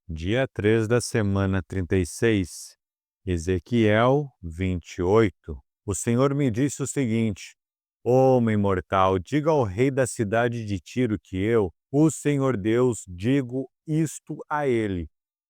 Dia 3 da semana 36, Ezequiel 28. O Senhor me disse o seguinte: Homem mortal, diga ao rei da cidade de Tiro que eu, o Senhor Deus, digo isto a ele.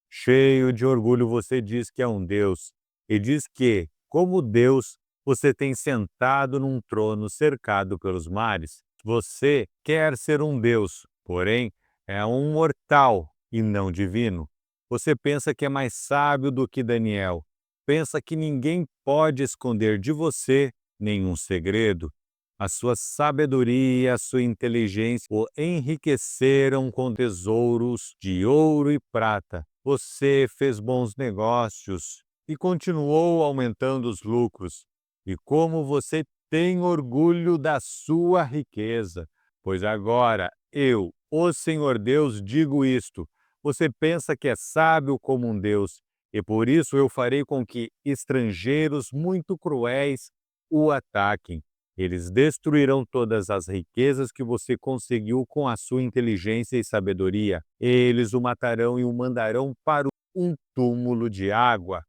Cheio de orgulho, você diz que é um Deus, e diz que, como Deus, você tem sentado num trono cercado pelos mares. Você quer ser um Deus, porém é um mortal e não divino. Você pensa que é mais sábio do que Daniel. Pensa que ninguém pode esconder de você nenhum segredo. A sua sabedoria e a sua inteligência o enriqueceram com tesouros de ouro e prata. Você fez bons negócios e continuou aumentando os lucros. E como você tem orgulho da sua riqueza, pois agora eu, o Senhor Deus, digo isto: você pensa que é sábio como um Deus, e por isso eu farei com que estrangeiros muito cruéis o ataquem. Eles destruirão todas as riquezas que você conseguiu com a sua inteligência e sabedoria. Eles o matarão e o mandarão para um túmulo de água.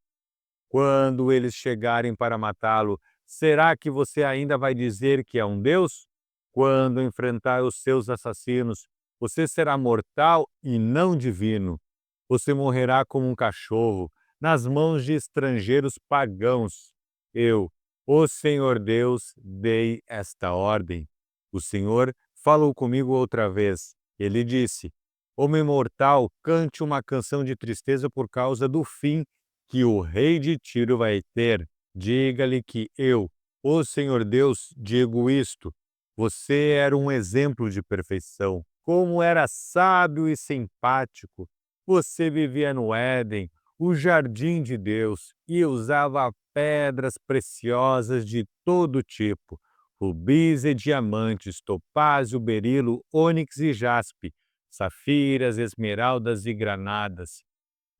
Quando eles chegarem para matá-lo, será que você ainda vai dizer que é um Deus? Quando enfrentar os seus assassinos, você será mortal e não divino. Você morrerá como um cachorro, nas mãos de estrangeiros pagãos. Eu, o Senhor Deus, dei esta ordem. O Senhor falou comigo outra vez. Ele disse: Homem mortal, cante uma canção de tristeza por causa do fim que o rei de Tiro vai ter. Diga-lhe que eu, o Senhor Deus, digo isto. Você era um exemplo de perfeição. Como era sábio e simpático. Você vivia no Éden, o jardim de Deus, e usava pedras preciosas de todo tipo, rubis e diamantes, topázio, berilo, ônix e jaspe, safiras, esmeraldas e granadas.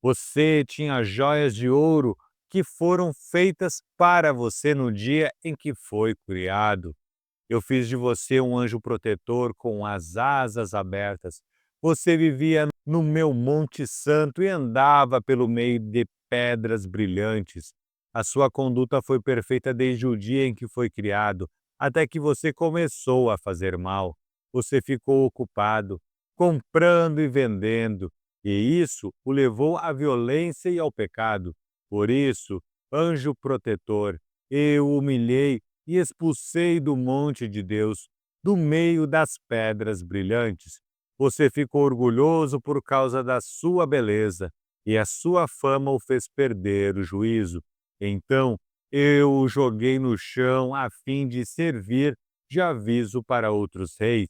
Você tinha joias de ouro que foram feitas para você no dia em que foi criado. Eu fiz de você um anjo protetor com as asas abertas. Você vivia no meu Monte Santo e andava pelo meio de pedras brilhantes. A sua conduta foi perfeita desde o dia em que foi criado, até que você começou a fazer mal. Você ficou ocupado, comprando e vendendo, e isso o levou à violência e ao pecado. Por isso, anjo protetor, eu o humilhei e expulsei do monte de Deus, do meio das pedras brilhantes. Você ficou orgulhoso por causa da sua beleza, e a sua fama o fez perder o juízo. Então eu o joguei no chão a fim de servir de aviso para outros reis.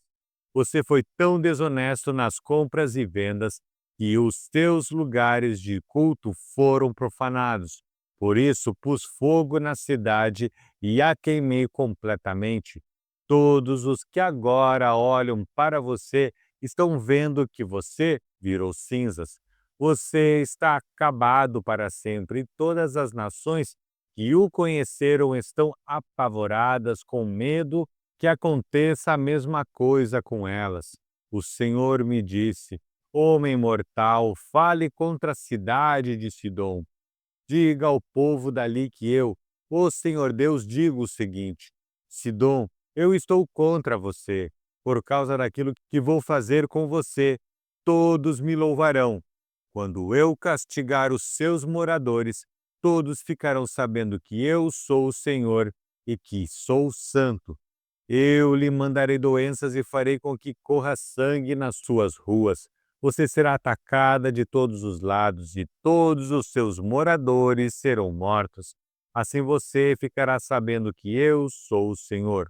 Você foi tão desonesto nas compras e vendas que os teus lugares de culto foram profanados. Por isso pus fogo na cidade e a queimei completamente. Todos os que agora olham para você estão vendo que você virou cinzas. Você está acabado para sempre, e todas as nações que o conheceram estão apavoradas com medo que aconteça a mesma coisa com elas. O Senhor me disse: Homem mortal, fale contra a cidade de Sidom. Diga ao povo dali que eu, o Senhor Deus, digo o seguinte: Sidom, eu estou contra você, por causa daquilo que vou fazer com você. Todos me louvarão. Quando eu castigar os seus moradores, todos ficarão sabendo que eu sou o Senhor e que sou santo. Eu lhe mandarei doenças e farei com que corra sangue nas suas ruas. Você será atacada de todos os lados e todos os seus moradores serão mortos. Assim você ficará sabendo que eu sou o Senhor.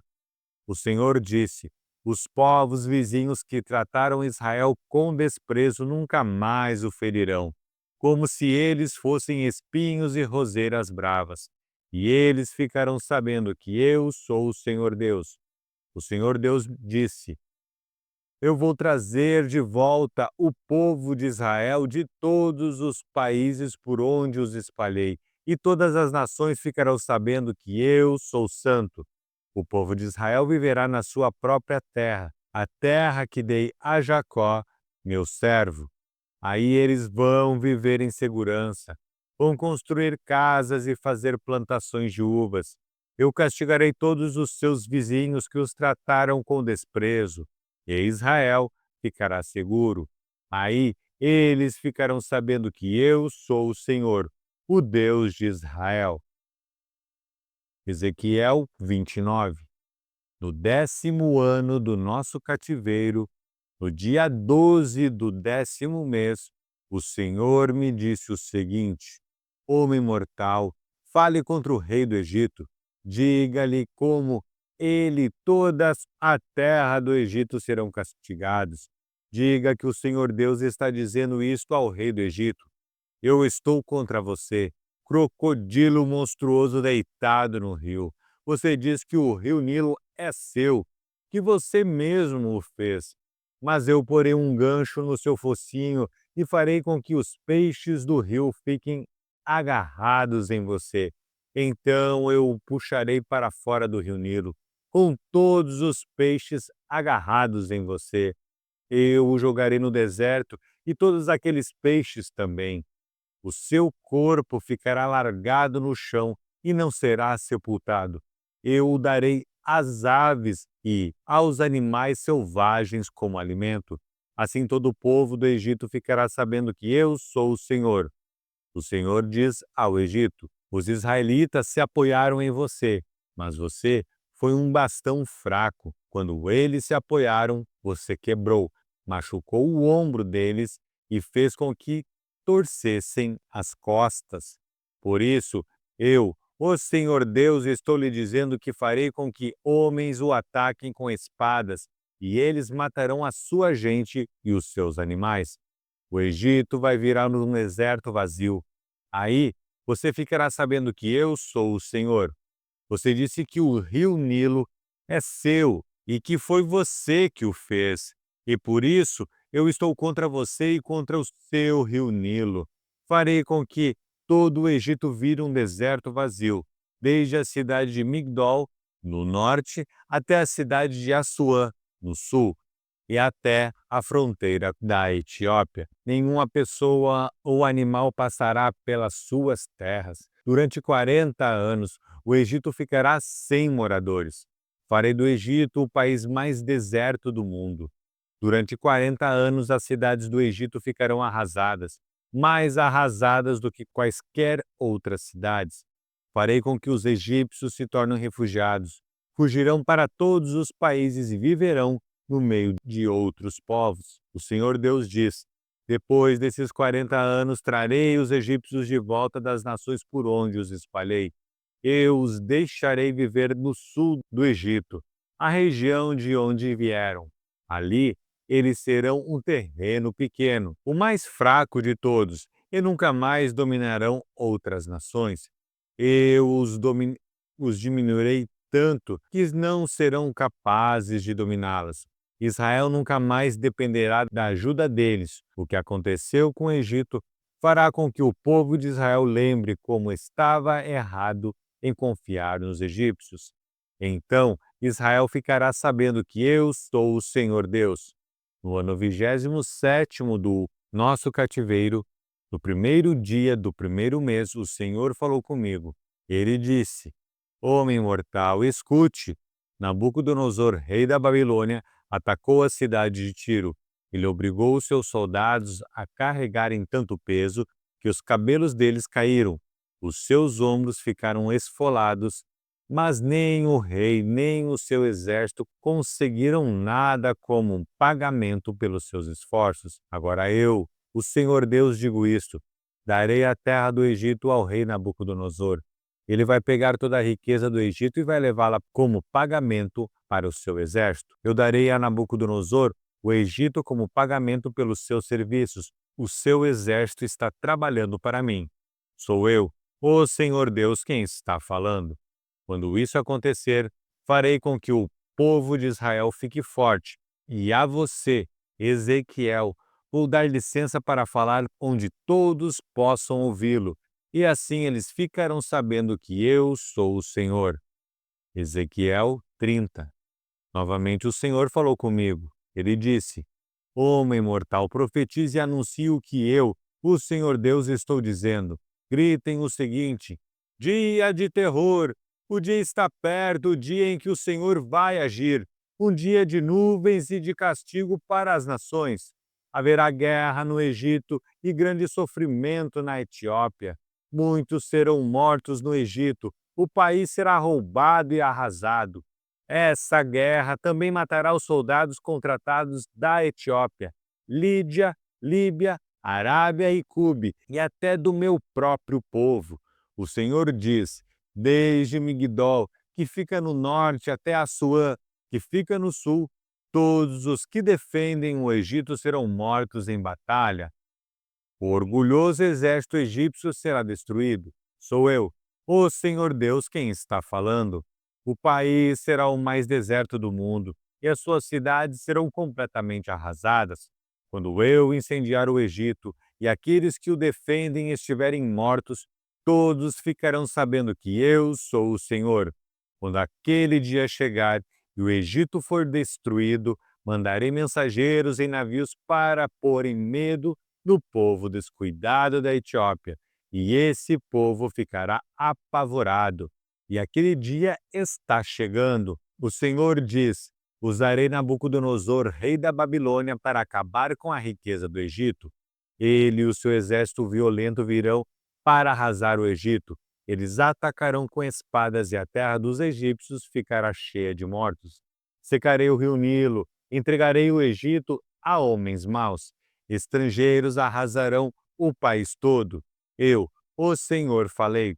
O Senhor disse: Os povos vizinhos que trataram Israel com desprezo nunca mais o ferirão, como se eles fossem espinhos e roseiras bravas. E eles ficarão sabendo que eu sou o Senhor Deus. O Senhor Deus disse: Eu vou trazer de volta o povo de Israel de todos os países por onde os espalhei, e todas as nações ficarão sabendo que eu sou santo. O povo de Israel viverá na sua própria terra, a terra que dei a Jacó, meu servo. Aí eles vão viver em segurança, vão construir casas e fazer plantações de uvas. Eu castigarei todos os seus vizinhos que os trataram com desprezo, e Israel ficará seguro. Aí eles ficarão sabendo que eu sou o Senhor, o Deus de Israel. Ezequiel 29. No 10º ano do nosso cativeiro, no dia 12 do 10º mês, o Senhor me disse o seguinte: Homem mortal, fale contra o rei do Egito. Diga-lhe como ele e toda a terra do Egito serão castigados. Diga que o Senhor Deus está dizendo isto ao rei do Egito: Eu estou contra você, crocodilo monstruoso deitado no rio. Você diz que o rio Nilo é seu, que você mesmo o fez. Mas eu porei um gancho no seu focinho e farei com que os peixes do rio fiquem agarrados em você. Então eu o puxarei para fora do rio Nilo, com todos os peixes agarrados em você. Eu o jogarei no deserto e todos aqueles peixes também. O seu corpo ficará largado no chão e não será sepultado. Eu o darei às aves e aos animais selvagens como alimento. Assim todo o povo do Egito ficará sabendo que eu sou o Senhor. O Senhor diz ao Egito: Os israelitas se apoiaram em você, mas você foi um bastão fraco. Quando eles se apoiaram, você quebrou, machucou o ombro deles e fez com que torcessem as costas. Por isso, eu, o Senhor Deus, estou lhe dizendo que farei com que homens o ataquem com espadas, e eles matarão a sua gente e os seus animais. O Egito vai virar um deserto vazio. Aí você ficará sabendo que eu sou o Senhor. Você disse que o rio Nilo é seu e que foi você que o fez. E por isso eu estou contra você e contra o seu rio Nilo. Farei com que todo o Egito vire um deserto vazio, desde a cidade de Migdol, no norte, até a cidade de Assuã, no sul, e até a fronteira da Etiópia. Nenhuma pessoa ou animal passará pelas suas terras. Durante 40 anos, o Egito ficará sem moradores. Farei do Egito o país mais deserto do mundo. Durante 40 anos, as cidades do Egito ficarão arrasadas, mais arrasadas do que quaisquer outras cidades. Farei com que os egípcios se tornem refugiados, fugirão para todos os países e viverão no meio de outros povos. O Senhor Deus diz: Depois desses 40 anos, trarei os egípcios de volta das nações por onde os espalhei. Eu os deixarei viver no sul do Egito, a região de onde vieram. Ali, eles serão um terreno pequeno, o mais fraco de todos, e nunca mais dominarão outras nações. Eu os diminuirei tanto que não serão capazes de dominá-las. Israel nunca mais dependerá da ajuda deles. O que aconteceu com o Egito fará com que o povo de Israel lembre como estava errado em confiar nos egípcios. Então Israel ficará sabendo que eu sou o Senhor Deus. No ano 27º do nosso cativeiro, no primeiro dia do primeiro mês, o Senhor falou comigo. Ele disse: Homem mortal, escute. Nabucodonosor, rei da Babilônia, atacou a cidade de Tiro. Ele obrigou os seus soldados a carregarem tanto peso que os cabelos deles caíram. Os seus ombros ficaram esfolados, mas nem o rei nem o seu exército conseguiram nada como um pagamento pelos seus esforços. Agora eu, o Senhor Deus, digo isto: darei a terra do Egito ao rei Nabucodonosor. Ele vai pegar toda a riqueza do Egito e vai levá-la como pagamento para o seu exército. Eu darei a Nabucodonosor o Egito como pagamento pelos seus serviços. O seu exército está trabalhando para mim. Sou eu, o Senhor Deus, quem está falando. Quando isso acontecer, farei com que o povo de Israel fique forte. E a você, Ezequiel, vou dar licença para falar onde todos possam ouvi-lo. E assim eles ficarão sabendo que eu sou o Senhor. Ezequiel 30. Novamente o Senhor falou comigo. Ele disse: Homem mortal, profetize e anuncie o que eu, o Senhor Deus, estou dizendo. Gritem o seguinte: dia de terror! O dia está perto, o dia em que o Senhor vai agir. Um dia de nuvens e de castigo para as nações. Haverá guerra no Egito e grande sofrimento na Etiópia. Muitos serão mortos no Egito. O país será roubado e arrasado. Essa guerra também matará os soldados contratados da Etiópia, Lídia, Líbia, Arábia e Cube, e até do meu próprio povo. O Senhor diz: desde Migdol, que fica no norte, até Assuã, que fica no sul, todos os que defendem o Egito serão mortos em batalha. O orgulhoso exército egípcio será destruído. Sou eu, o Senhor Deus, quem está falando. O país será o mais deserto do mundo, e as suas cidades serão completamente arrasadas. Quando eu incendiar o Egito e aqueles que o defendem estiverem mortos, todos ficarão sabendo que eu sou o Senhor. Quando aquele dia chegar e o Egito for destruído, mandarei mensageiros em navios para pôr em medo do povo descuidado da Etiópia, e esse povo ficará apavorado. E aquele dia está chegando. O Senhor diz: usarei Nabucodonosor, rei da Babilônia, para acabar com a riqueza do Egito. Ele e o seu exército violento virão para arrasar o Egito. Eles atacarão com espadas e a terra dos egípcios ficará cheia de mortos. Secarei o rio Nilo, entregarei o Egito a homens maus. Estrangeiros arrasarão o país todo. Eu, o Senhor, falei.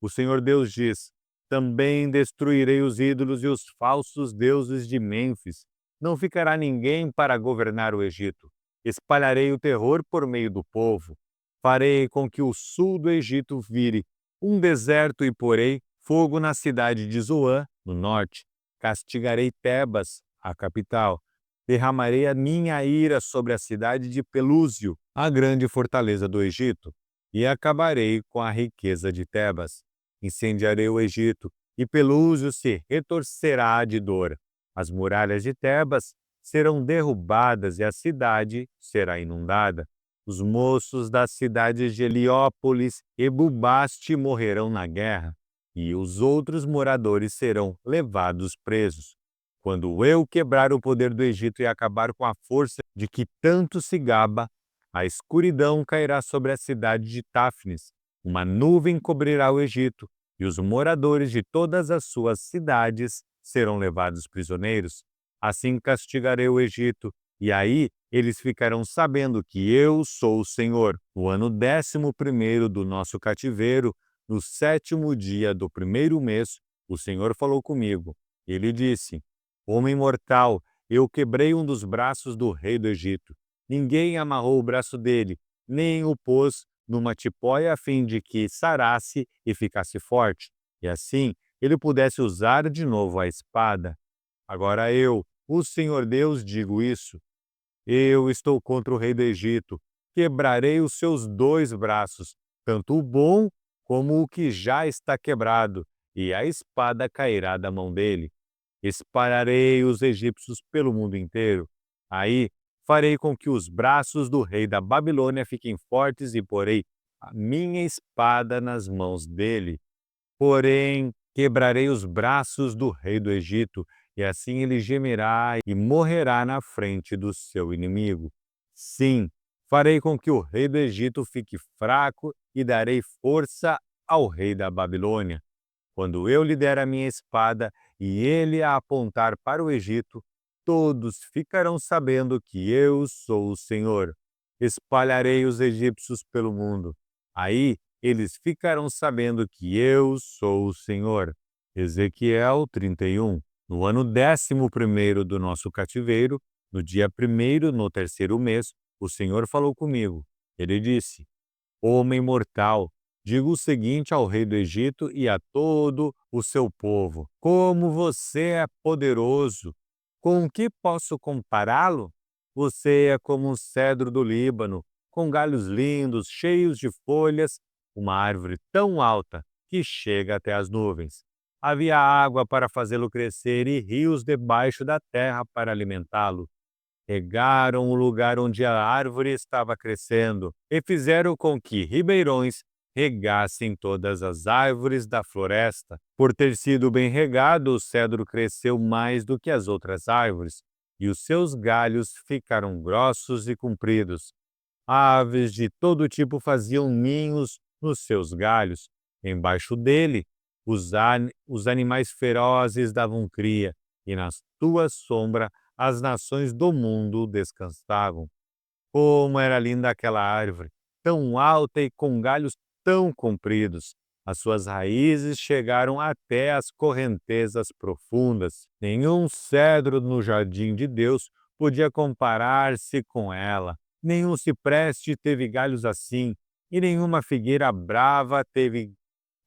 O Senhor Deus diz: também destruirei os ídolos e os falsos deuses de Mênfis. Não ficará ninguém para governar o Egito. Espalharei o terror por meio do povo. Farei com que o sul do Egito vire um deserto e porei fogo na cidade de Zoã, no norte. Castigarei Tebas, a capital. Derramarei a minha ira sobre a cidade de Pelúsio, a grande fortaleza do Egito, e acabarei com a riqueza de Tebas. Incendiarei o Egito, e Pelúsio se retorcerá de dor. As muralhas de Tebas serão derrubadas e a cidade será inundada. Os moços das cidades de Heliópolis e Bubaste morrerão na guerra, e os outros moradores serão levados presos. Quando eu quebrar o poder do Egito e acabar com a força de que tanto se gaba, a escuridão cairá sobre a cidade de Táfnis. Uma nuvem cobrirá o Egito, e os moradores de todas as suas cidades serão levados prisioneiros. Assim castigarei o Egito, e aí eles ficarão sabendo que eu sou o Senhor. No ano 11º do nosso cativeiro, no 7º dia do primeiro mês, o Senhor falou comigo. Ele disse: homem mortal, eu quebrei um dos braços do rei do Egito. Ninguém amarrou o braço dele, nem o pôs numa tipóia a fim de que sarasse e ficasse forte, e assim ele pudesse usar de novo a espada. Agora eu, o Senhor Deus, digo isso. Eu estou contra o rei do Egito. Quebrarei os seus 2 braços, tanto o bom como o que já está quebrado, e a espada cairá da mão dele. Espalharei os egípcios pelo mundo inteiro. Aí farei com que os braços do rei da Babilônia fiquem fortes e porei a minha espada nas mãos dele. Porém, quebrarei os braços do rei do Egito, e assim ele gemerá e morrerá na frente do seu inimigo. Sim, farei com que o rei do Egito fique fraco e darei força ao rei da Babilônia. Quando eu lhe der a minha espada e ele a apontar para o Egito, todos ficarão sabendo que eu sou o Senhor. Espalharei os egípcios pelo mundo. Aí eles ficarão sabendo que eu sou o Senhor. Ezequiel 31. No ano 11º do nosso cativeiro, no dia 1º, no 3º mês, o Senhor falou comigo. Ele disse: homem mortal, diga o seguinte ao rei do Egito e a todo o seu povo: como você é poderoso! Com o que posso compará-lo? Você é como um cedro do Líbano, com galhos lindos, cheios de folhas, uma árvore tão alta que chega até as nuvens. Havia água para fazê-lo crescer e rios debaixo da terra para alimentá-lo. regaram o lugar onde a árvore estava crescendo e fizeram com que ribeirões regassem todas as árvores da floresta. Por ter sido bem regado, o cedro cresceu mais do que as outras árvores, e os seus galhos ficaram grossos e compridos. Aves de todo tipo faziam ninhos nos seus galhos. Embaixo dele, os animais ferozes davam cria, e na tua sombra as nações do mundo descansavam. Como era linda aquela árvore, tão alta e com galhos tão compridos. As suas raízes chegaram até as correntezas profundas. Nenhum cedro no jardim de Deus podia comparar-se com ela. Nenhum cipreste teve galhos assim, e nenhuma figueira brava teve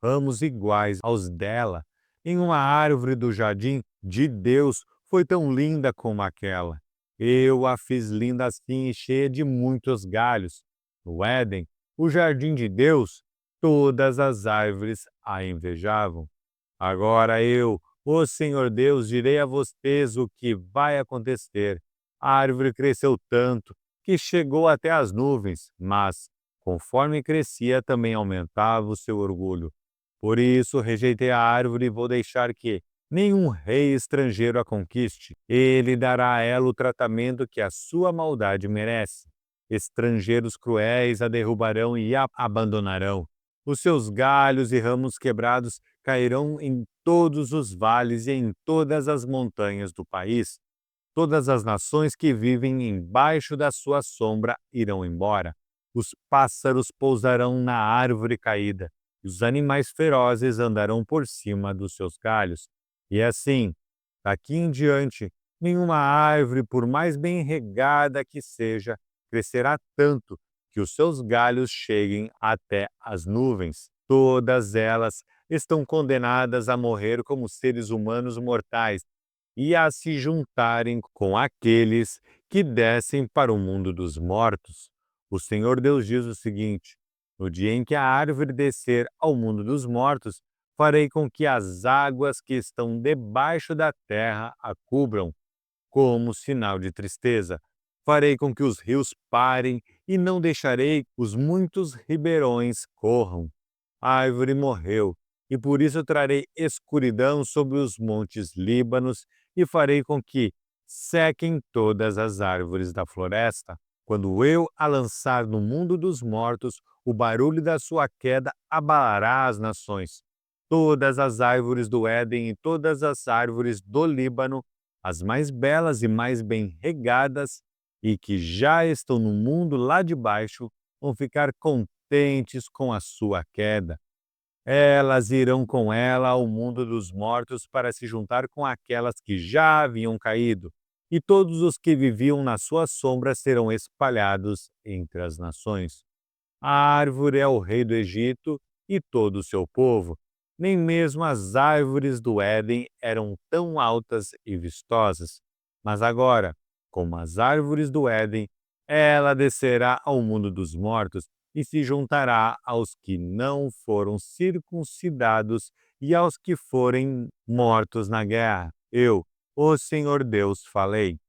ramos iguais aos dela. Nenhuma árvore do jardim de Deus foi tão linda como aquela. Eu a fiz linda assim e cheia de muitos galhos. No Éden, o jardim de Deus, todas as árvores a invejavam. Agora eu, o Senhor Deus, direi a vocês o que vai acontecer. A árvore cresceu tanto que chegou até as nuvens, mas, conforme crescia, também aumentava o seu orgulho. Por isso rejeitei a árvore e vou deixar que nenhum rei estrangeiro a conquiste. Ele dará a ela o tratamento que a sua maldade merece. Estrangeiros cruéis a derrubarão e a abandonarão. Os seus galhos e ramos quebrados cairão em todos os vales e em todas as montanhas do país. Todas as nações que vivem embaixo da sua sombra irão embora. Os pássaros pousarão na árvore caída, e os animais ferozes andarão por cima dos seus galhos. E assim, daqui em diante, nenhuma árvore, por mais bem regada que seja, crescerá tanto que os seus galhos cheguem até as nuvens. Todas elas estão condenadas a morrer como seres humanos mortais e a se juntarem com aqueles que descem para o mundo dos mortos. O Senhor Deus diz o seguinte: no dia em que a árvore descer ao mundo dos mortos, farei com que as águas que estão debaixo da terra a cubram, como sinal de tristeza. Farei com que os rios parem e não deixarei os muitos ribeirões corram. A árvore morreu, e por isso trarei escuridão sobre os montes Líbanos e farei com que sequem todas as árvores da floresta. Quando eu a lançar no mundo dos mortos, o barulho da sua queda abalará as nações. Todas as árvores do Éden e todas as árvores do Líbano, as mais belas e mais bem regadas, e que já estão no mundo lá de baixo, vão ficar contentes com a sua queda. Elas irão com ela ao mundo dos mortos para se juntar com aquelas que já haviam caído, e todos os que viviam na sua sombra serão espalhados entre as nações. A árvore é o rei do Egito e todo o seu povo. Nem mesmo as árvores do Éden eram tão altas e vistosas. Mas agora, como as árvores do Éden, ela descerá ao mundo dos mortos e se juntará aos que não foram circuncidados e aos que forem mortos na guerra. Eu, o Senhor Deus, falei.